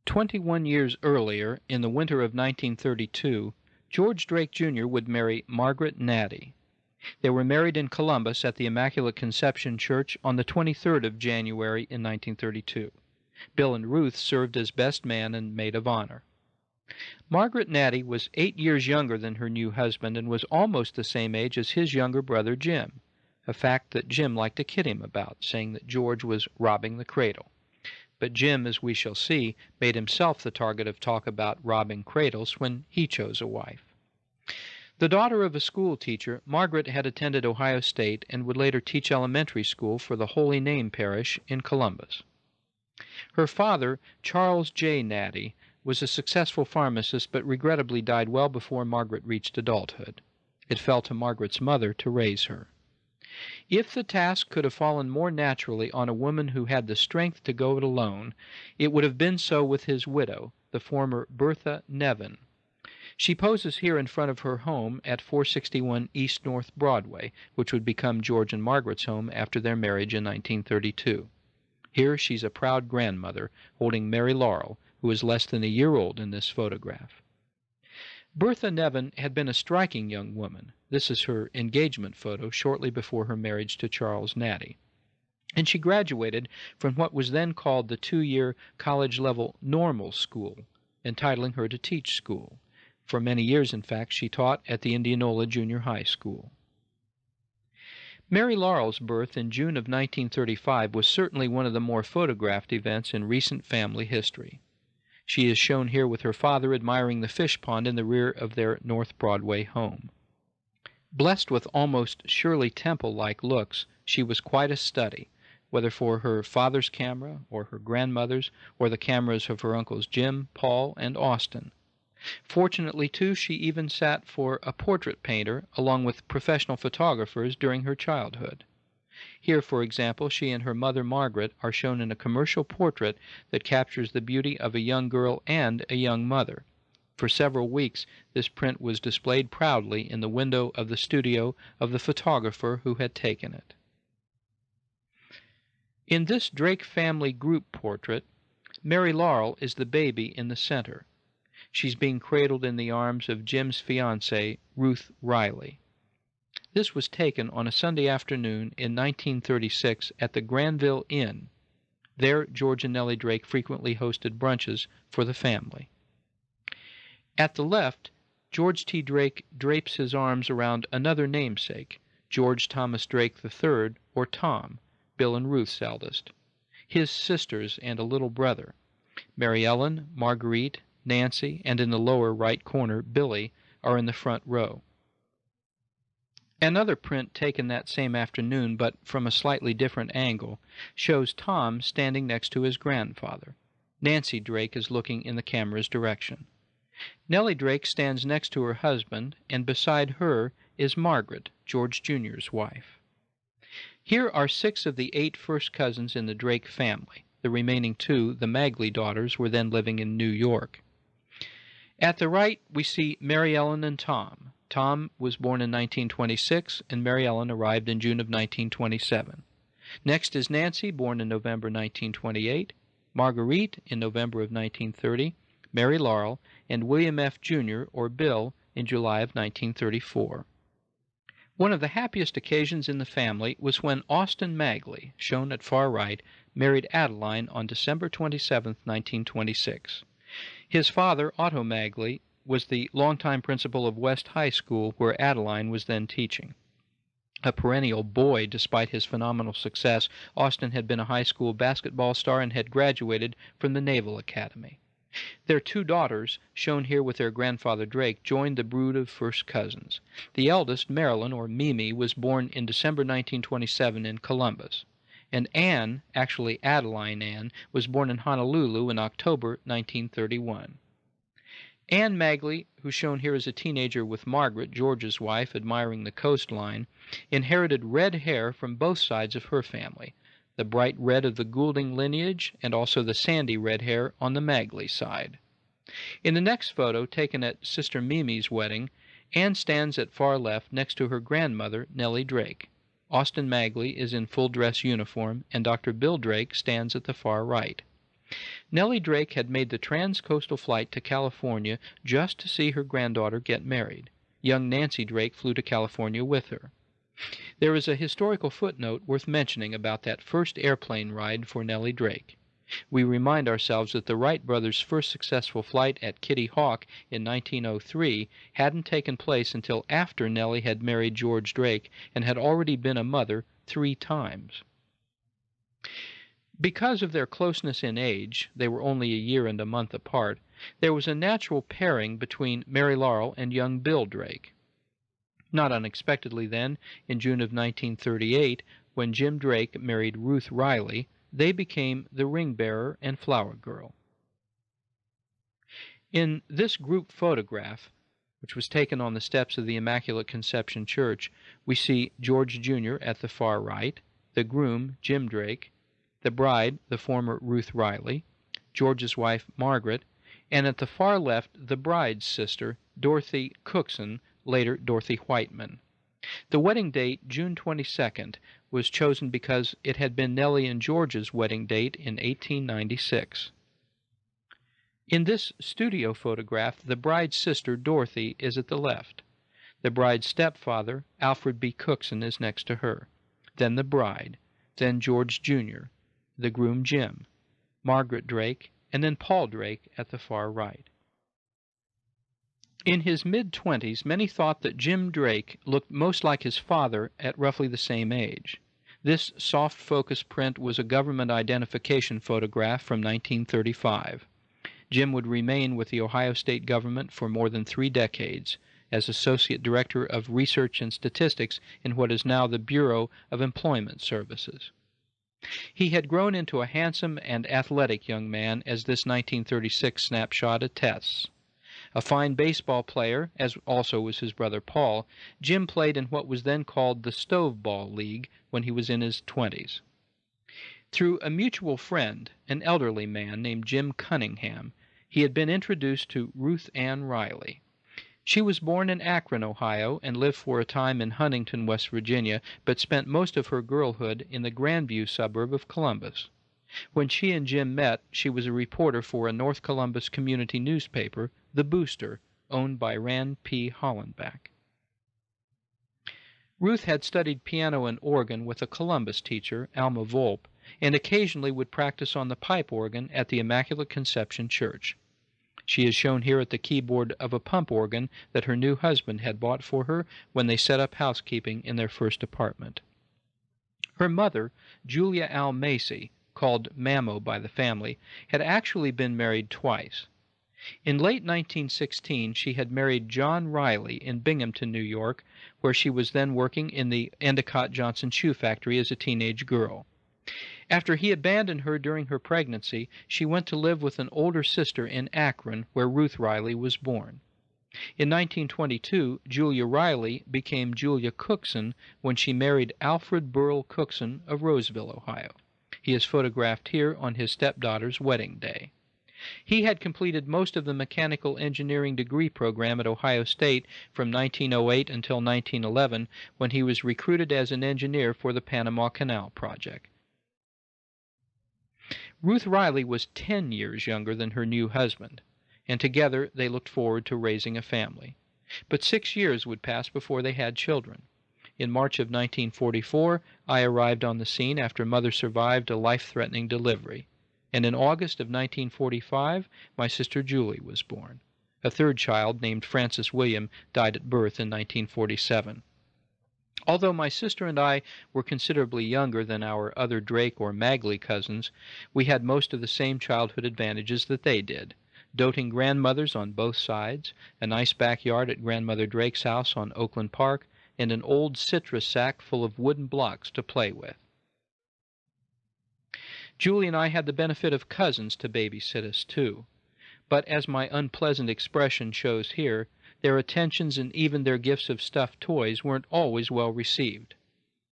21 years earlier, in the winter of 1932, George Drake Jr. would marry Margaret Natty. They were married in Columbus at the Immaculate Conception Church on the 23rd of January in 1932. Bill and Ruth served as best man and maid of honor. Margaret Natty was 8 years younger than her new husband and was almost the same age as his younger brother Jim, a fact that Jim liked to kid him about, saying that George was robbing the cradle. But Jim, as we shall see, made himself the target of talk about robbing cradles when he chose a wife. The daughter of a school teacher, Margaret had attended Ohio State and would later teach elementary school for the Holy Name Parish in Columbus. Her father, Charles J. Natty, was a successful pharmacist but regrettably died well before Margaret reached adulthood. It fell to Margaret's mother to raise her. If the task could have fallen more naturally on a woman who had the strength to go it alone, it would have been so with his widow, the former Bertha Nevin. She poses here in front of her home at 461 East North Broadway, which would become George and Margaret's home after their marriage in 1932. Here she's a proud grandmother, holding Mary Laurel, who is less than a year old in this photograph. Bertha Nevin had been a striking young woman. This is her engagement photo shortly before her marriage to Charles Natty. And she graduated from what was then called the 2-year college-level normal school, entitling her to teach school. For many years, in fact, she taught at the Indianola Junior High School. Mary Laurel's birth in June of 1935 was certainly one of the more photographed events in recent family history. She is shown here with her father admiring the fish pond in the rear of their North Broadway home. Blessed with almost Shirley Temple-like looks, she was quite a study, whether for her father's camera, or her grandmother's, or the cameras of her uncles Jim, Paul, and Austin. Fortunately, too, she even sat for a portrait painter along with professional photographers during her childhood. Here, for example, she and her mother Margaret are shown in a commercial portrait that captures the beauty of a young girl and a young mother. For several weeks, this print was displayed proudly in the window of the studio of the photographer who had taken it. In this Drake family group portrait, Mary Laurel is the baby in the center. She's being cradled in the arms of Jim's fiancée, Ruth Riley. This was taken on a Sunday afternoon in 1936 at the Granville Inn. There, George and Nellie Drake frequently hosted brunches for the family. At the left, George T. Drake drapes his arms around another namesake, George Thomas Drake III, or Tom, Bill and Ruth's eldest, his sisters and a little brother. Mary Ellen, Marguerite, Nancy, and in the lower right corner, Billy, are in the front row. Another print taken that same afternoon, but from a slightly different angle, shows Tom standing next to his grandfather. Nancy Drake is looking in the camera's direction. Nellie Drake stands next to her husband, and beside her is Margaret, George Jr.'s wife. Here are 6 of the 8 first cousins in the Drake family. The remaining 2, the Magley daughters, were then living in New York. At the right, we see Mary Ellen and Tom. Tom was born in 1926, and Mary Ellen arrived in June of 1927. Next is Nancy, born in November 1928, Marguerite in November of 1930, Mary Laurel, and William F. Jr., or Bill, in July of 1934. One of the happiest occasions in the family was when Austin Magley, shown at far right, married Adeline on December 27, 1926. His father, Otto Magley, was the longtime principal of West High School, where Adeline was then teaching. A perennial boy despite his phenomenal success, Austin had been a high school basketball star and had graduated from the Naval Academy. Their 2 daughters, shown here with their grandfather Drake, joined the brood of first cousins. The eldest, Marilyn, or Mimi, was born in December 1927 in Columbus. And Anne, actually Adeline Anne, was born in Honolulu in October 1931. Anne Magley, who's shown here as a teenager with Margaret, George's wife, admiring the coastline, inherited red hair from both sides of her family, the bright red of the Goulding lineage and also the sandy red hair on the Magley side. In the next photo, taken at Sister Mimi's wedding, Anne stands at far left next to her grandmother, Nellie Drake. Austin Magley is in full dress uniform, and Dr. Bill Drake stands at the far right. Nellie Drake had made the transcoastal flight to California just to see her granddaughter get married. Young Nancy Drake flew to California with her. There is a historical footnote worth mentioning about that first airplane ride for Nellie Drake. We remind ourselves that the Wright brothers' first successful flight at Kitty Hawk in 1903 hadn't taken place until after Nellie had married George Drake and had already been a mother 3 times. Because of their closeness in age, they were only a year and a month apart, there was a natural pairing between Mary Laurel and young Bill Drake. Not unexpectedly then, in June of 1938, when Jim Drake married Ruth Riley, they became the ring bearer and flower girl. In this group photograph, which was taken on the steps of the Immaculate Conception Church, we see George Jr. at the far right, the groom, Jim Drake, the bride, the former Ruth Riley, George's wife, Margaret, and at the far left, the bride's sister, Dorothy Cookson, later Dorothy Whiteman. The wedding date, June 22nd, was chosen because it had been Nellie and George's wedding date in 1896. In this studio photograph, the bride's sister, Dorothy, is at the left. The bride's stepfather, Alfred B. Cookson, is next to her. Then the bride, then George Jr., the groom Jim, Margaret Drake, and then Paul Drake at the far right. In his mid-20s, many thought that Jim Drake looked most like his father at roughly the same age. This soft focus print was a government identification photograph from 1935. Jim would remain with the Ohio State government for more than 3 decades as Associate Director of Research and Statistics in what is now the Bureau of Employment Services. He had grown into a handsome and athletic young man, as this 1936 snapshot attests. A fine baseball player, as also was his brother Paul, Jim played in what was then called the Stoveball League when he was in his 20s. Through a mutual friend, an elderly man named Jim Cunningham, he had been introduced to Ruth Ann Riley. She was born in Akron, Ohio, and lived for a time in Huntington, West Virginia, but spent most of her girlhood in the Grandview suburb of Columbus. When she and Jim met, she was a reporter for a North Columbus community newspaper, The Booster, owned by Rand P. Hollenbach. Ruth had studied piano and organ with a Columbus teacher, Alma Volpe, and occasionally would practice on the pipe organ at the Immaculate Conception Church. She is shown here at the keyboard of a pump organ that her new husband had bought for her when they set up housekeeping in their first apartment. Her mother, Julia Al Macy, called Mammo by the family, had actually been married twice. In late 1916, she had married John Riley in Binghamton, New York, where she was then working in the Endicott Johnson shoe factory as a teenage girl. After he abandoned her during her pregnancy, she went to live with an older sister in Akron, where Ruth Riley was born. In 1922, Julia Riley became Julia Cookson when she married Alfred Burrell Cookson of Roseville, Ohio. He is photographed here on his stepdaughter's wedding day. He had completed most of the mechanical engineering degree program at Ohio State from 1908 until 1911, when he was recruited as an engineer for the Panama Canal project. Ruth Riley was 10 years younger than her new husband, and together they looked forward to raising a family. But 6 years would pass before they had children. In March of 1944, I arrived on the scene after Mother survived a life-threatening delivery, and in August of 1945, my sister Julie was born. A third child, named Francis William, died at birth in 1947. Although my sister and I were considerably younger than our other Drake or Magley cousins, we had most of the same childhood advantages that they did. Doting grandmothers on both sides, a nice backyard at Grandmother Drake's house on Oakland Park, and an old citrus sack full of wooden blocks to play with. Julie and I had the benefit of cousins to babysit us, too. But as my unpleasant expression shows here, their attentions and even their gifts of stuffed toys weren't always well received.